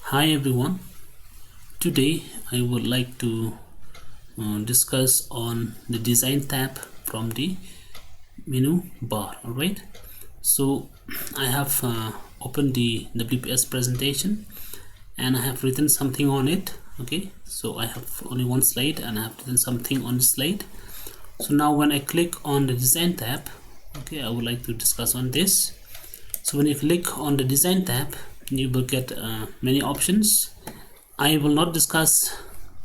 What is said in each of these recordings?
Hi everyone. Today I would like to discuss on the design tab from the menu bar. Alright, so I have opened the WPS presentation and I have written something on it. Okay, so I have only one slide and I have written something on the slide. So now when I click on the design tab, okay, I would like to discuss on this. So when you click on the design tab, you will get many options. I will not discuss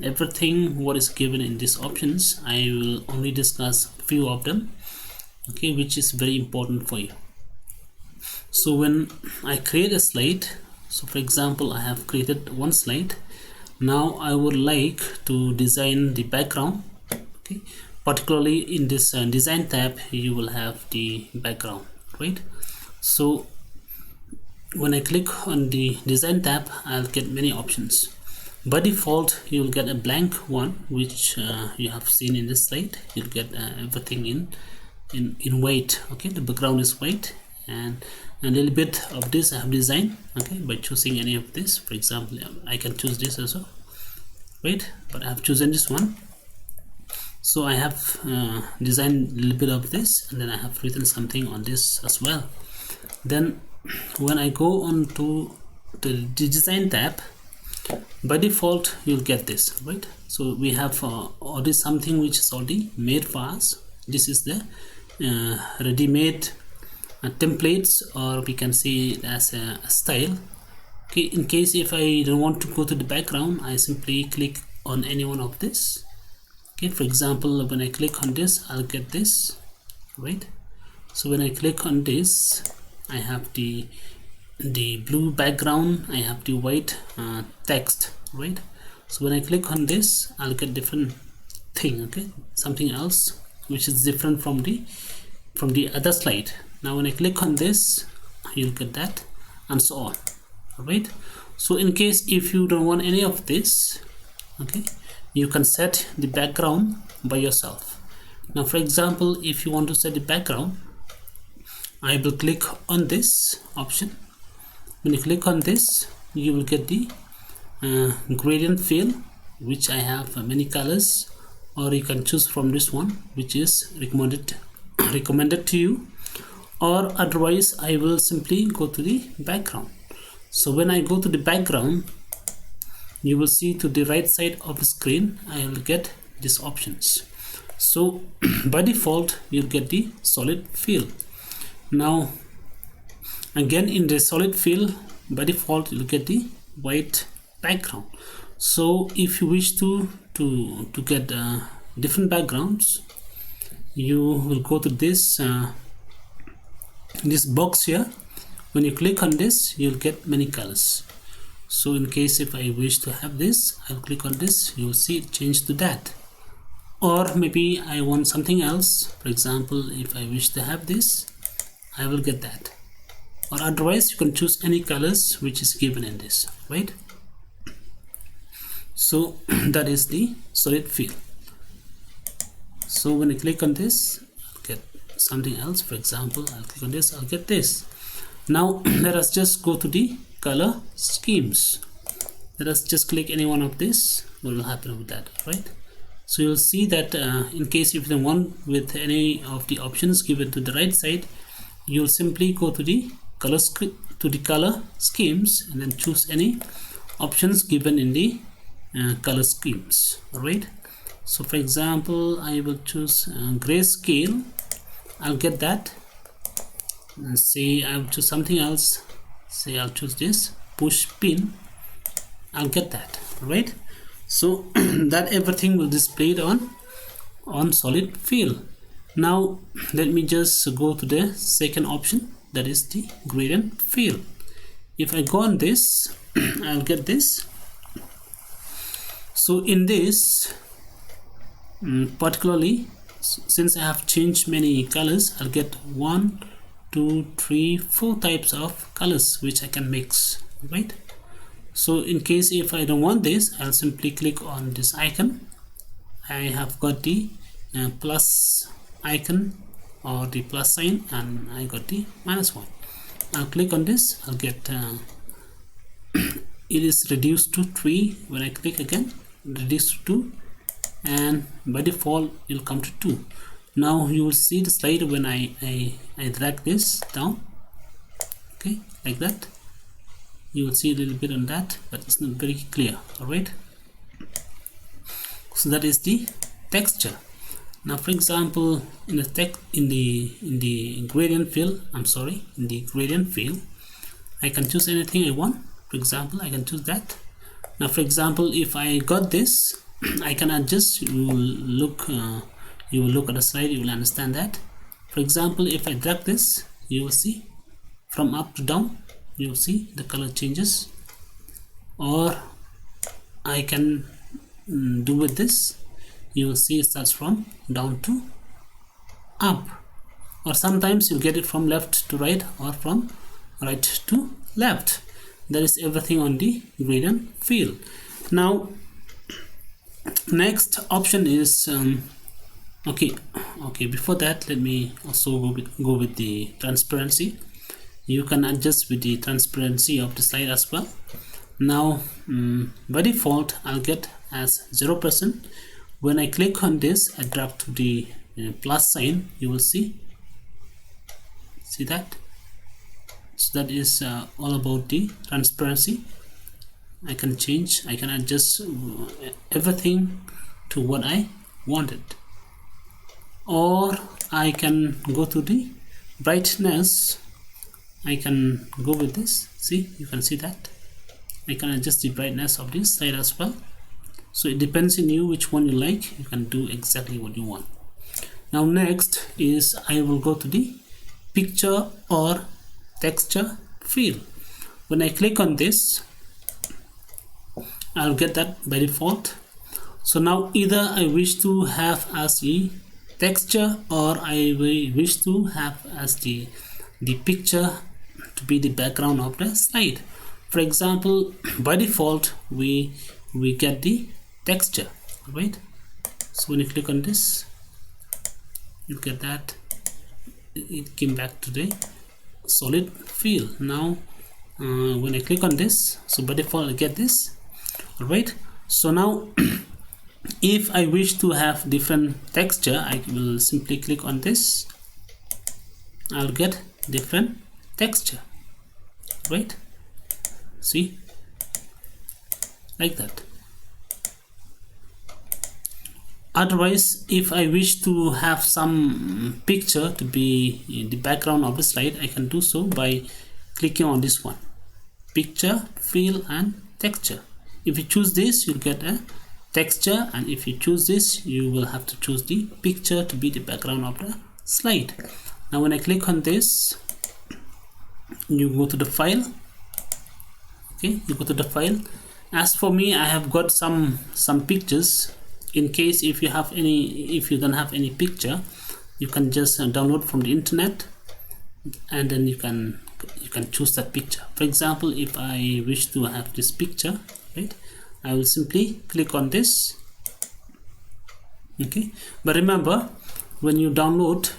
everything what is given in these options. I will only discuss few of them, okay, which is very important for you. So when I create a slide, so for example I have created one slide. Now I would like to design the background. Okay, particularly in this design tab you will have the background, right? So when I click on the design tab, I'll get many options. By default you'll get a blank one, which you have seen in this slide. You'll get everything in white. Okay, the background is white, and a little bit of this I have designed, okay, by choosing any of this. For example, I can choose this also, right? But I have chosen this one. So I have designed a little bit of this, and then I have written something on this as well. Then when I go on to the design tab, by default you'll get this, right? So we have already something which is already made for us. This is the ready-made templates, or we can see it as a style. Okay, in case if I don't want to go to the background, I simply click on any one of this. Okay, for example, when I click on this, I'll get this, right? So when I click on this, I have the blue background, I have the white text, right? So when I click on this, I'll get different thing, okay, something else which is different from the other slide. Now when I click on this, you'll get that, and so on. All right, so in case if you don't want any of this, okay, you can set the background by yourself. Now for example, if you want to set the background, I will click on this option. When you click on this, you will get the gradient fill, which I have many colors, or you can choose from this one, which is recommended to you, or otherwise I will simply go to the background. So when I go to the background, you will see to the right side of the screen I will get these options. So by default you'll get the solid fill. Now again, in the solid fill, by default you'll get the white background. So if you wish to get different backgrounds, you will go to this this box here. When you click on this, you'll get many colors. So in case if I wish to have this, I'll click on this, you'll see it change to that. Or maybe I want something else. For example, if I wish to have this, I will get that. Or otherwise you can choose any colors which is given in this, right? So that is the solid fill. So when I click on this, I'll get something else. For example, I'll click on this, I'll get this. Now let us just go to the color schemes. Let us just click any one of this. What will happen with that, right? So you'll see that in case if you don't want with any of the options given to the right side, you'll simply go to the color schemes and then choose any options given in the color schemes. All right, so for example, I will choose grayscale. I'll get that. And say I'll choose something else. Say I'll choose this push pin. I'll get that. All right, so that everything will display it on solid fill. Now let me just go to the second option, that is the gradient fill. If I go on this, I'll get this. So in this particularly, since I have changed many colors, I'll get 1, 2, 3, 4 types of colors which I can mix, right? So in case if I don't want this, I'll simply click on this icon. I have got the plus icon or the plus sign, and I got the -1. I'll click on this. I'll get it is reduced to 3. When I click again, reduce to 2, and by default it will come to 2. Now you will see the slide when I drag this down, okay, like that. You will see a little bit on that, but it's not very clear. All right, so that is the texture. Now for example, in the text, in the gradient field, in the gradient field, I can choose anything I want. For example, I can choose that. Now for example, if I got this, I can adjust. You will look at the slide, you will understand that. For example, if I drag this, you will see from up to down, you will see the color changes. Or I can do with this, you will see it starts from down to up. Or sometimes you get it from left to right, or from right to left. That is everything on the gradient field. Now next option is okay, before that, let me also go with the transparency. You can adjust with the transparency of the slide as well. Now by default I'll get as 0%. When I click on this, I drag to the plus sign, you will see that. So that is all about the transparency. I can change, I can adjust everything to what I wanted. Or I can go to the brightness. I can go with this. See, you can see that. I can adjust the brightness of this slide as well. So it depends on you which one you like. You can do exactly what you want. Now next is I will go to the picture or texture field. When I click on this, I'll get that by default. So now either I wish to have as the texture, or I wish to have as the picture to be the background of the slide. For example, by default we get the texture, right? So when you click on this, you get that it came back to the solid field. Now when I click on this, so by default I get this. All right, so now if I wish to have different texture, I will simply click on this. I'll get different texture, right? See, like that. Otherwise, if I wish to have some picture to be in the background of the slide, I can do so by clicking on this one, picture, field and texture. If you choose this, you'll get a texture, and if you choose this, you will have to choose the picture to be the background of the slide. Now when I click on this, you go to the file. Okay, you go to the file. As for me, I have got some pictures. In case if you don't have any picture, you can just download from the internet, and then you can choose that picture. For example, if I wish to have this picture, right, I will simply click on this. Okay, but remember, when you download,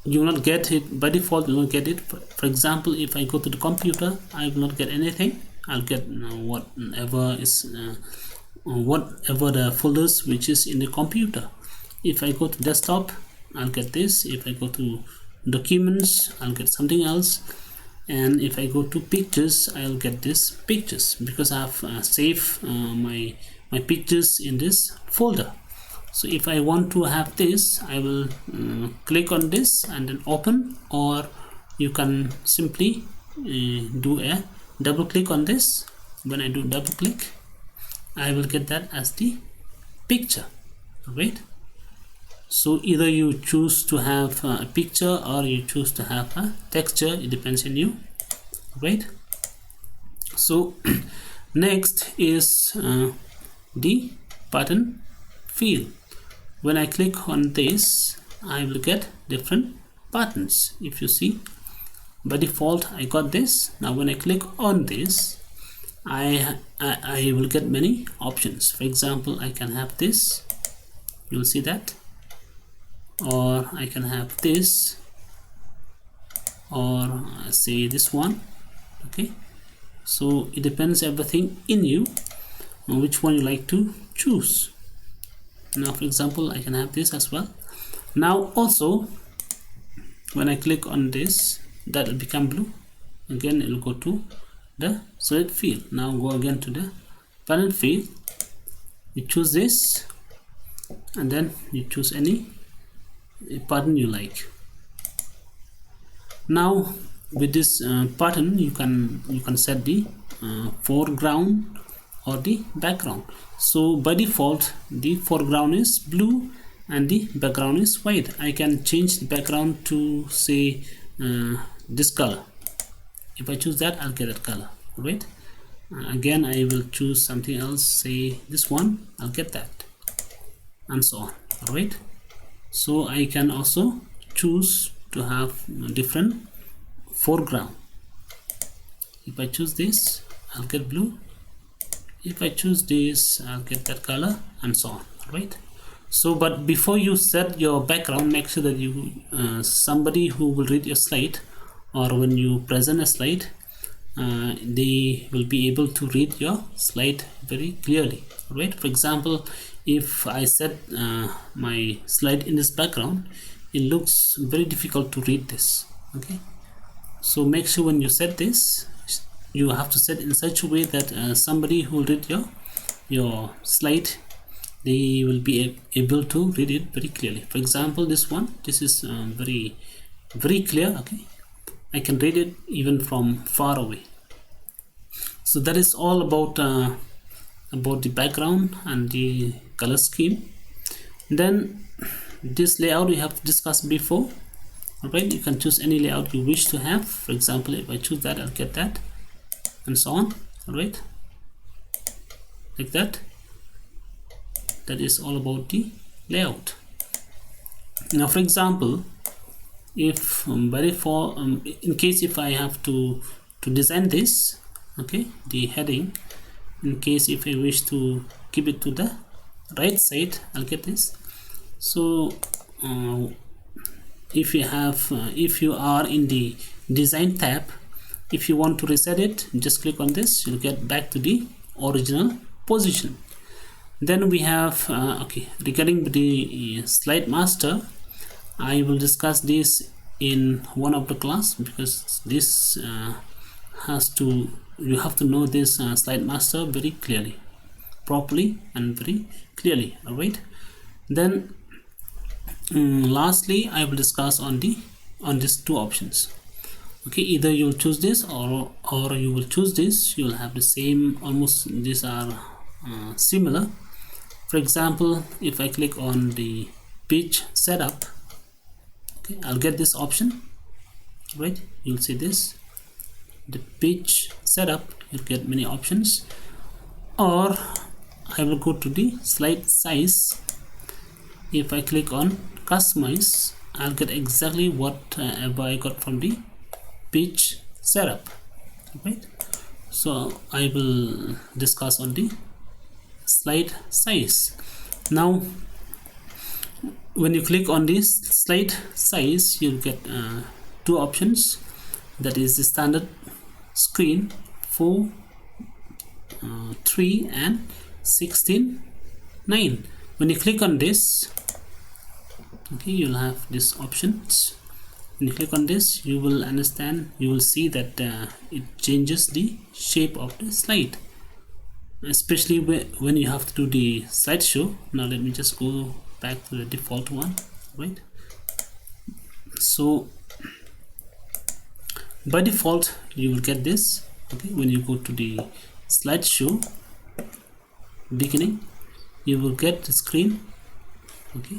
you will not get it by default. You will not get it. For example, if I go to the computer, I will not get anything. I'll get whatever the folders which is in the computer. If I go to desktop, I'll get this. If I go to documents, I'll get something else. And if I go to pictures, I'll get this pictures, because I have saved my pictures in this folder. So if I want to have this, I will click on this and then open, or you can simply do a double click on this. When I do double click, I will get that as the picture, right? So either you choose to have a picture or you choose to have a texture. It depends on you, right? So next is the button field. When I click on this, I will get different buttons. If you see, by default I got this. Now when I click on this, I will get many options. For example, I can have this, you will see that, or I can have this, or say this one. Okay, So it depends everything in you which one you like to choose. Now for example, I can have this as well. Now also when I click on this, that will become blue. Again it will go to the solid field. Now go again to the panel field, you choose this, and then you choose any pattern you like. Now with this pattern you can set the foreground or the background. So by default the foreground is blue and the background is white. I can change the background to say this color. If I choose that, I'll get that color, right? Again I will choose something else, say this one, I'll get that, and so on. All right, so I can also choose to have different foreground. If I choose this, I'll get blue. If I choose this, I'll get that color, and so on. All right. So but before you set your background, make sure that you somebody who will read your slide, or when you present a slide, they will be able to read your slide very clearly, right? For example, if I set my slide in this background, it looks very difficult to read this. Okay, so make sure when you set this, you have to set in such a way that somebody who will read your slide, they will be able to read it very clearly. For example, this one, this is very clear. Okay, I can read it even from far away. So that is all about the background and the color scheme. Then this layout we have discussed before. Alright, you can choose any layout you wish to have. For example, if I choose that, I'll get that, and so on. Alright, like that. That is all about the layout. Now for example, if by default, in case if I have to design this, okay, the heading, in case if I wish to keep it to the right side, I'll get this. So if you are in the design tab, if you want to reset it, just click on this, you'll get back to the original position. Then we have okay, regarding the slide master, I will discuss this in one of the class, because this you have to know this slide master very clearly, properly and very clearly. All right, then lastly I will discuss on these two options. Okay, either you will choose this or you will choose this. You will have the same, almost these are similar. For example, if I click on the page setup, okay, I'll get this option, right? You'll see this, the page setup, you'll get many options. Or I will go to the slide size. If I click on customize, I'll get exactly whatever I got from the page setup, right? So I will discuss on the slide size. Now when you click on this slide size, you'll get two options, that is the standard screen 4, 3 and 16:9. When you click on this, okay, you'll have these options. When you click on this, you will understand, you will see that it changes the shape of the slide, especially when you have to do the slideshow. Now let me just go back to the default one, right? So by default you will get this. Okay, when you go to the slideshow beginning, you will get the screen, okay,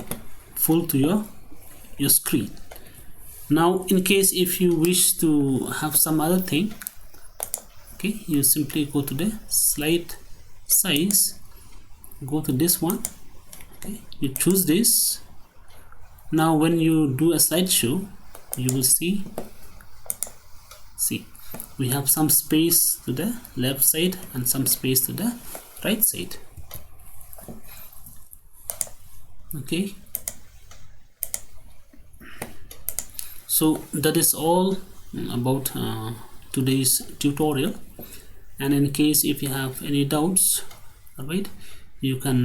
full to your screen. Now in case if you wish to have some other thing, okay, you simply go to the slide size, go to this one, okay, you choose this. Now when you do a slideshow, you will see we have some space to the left side and some space to the right side. Okay, so that is all about today's tutorial. And in case if you have any doubts, all right, you can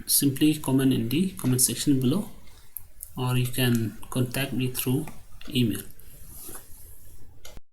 simply comment in the comment section below, or you can contact me through email.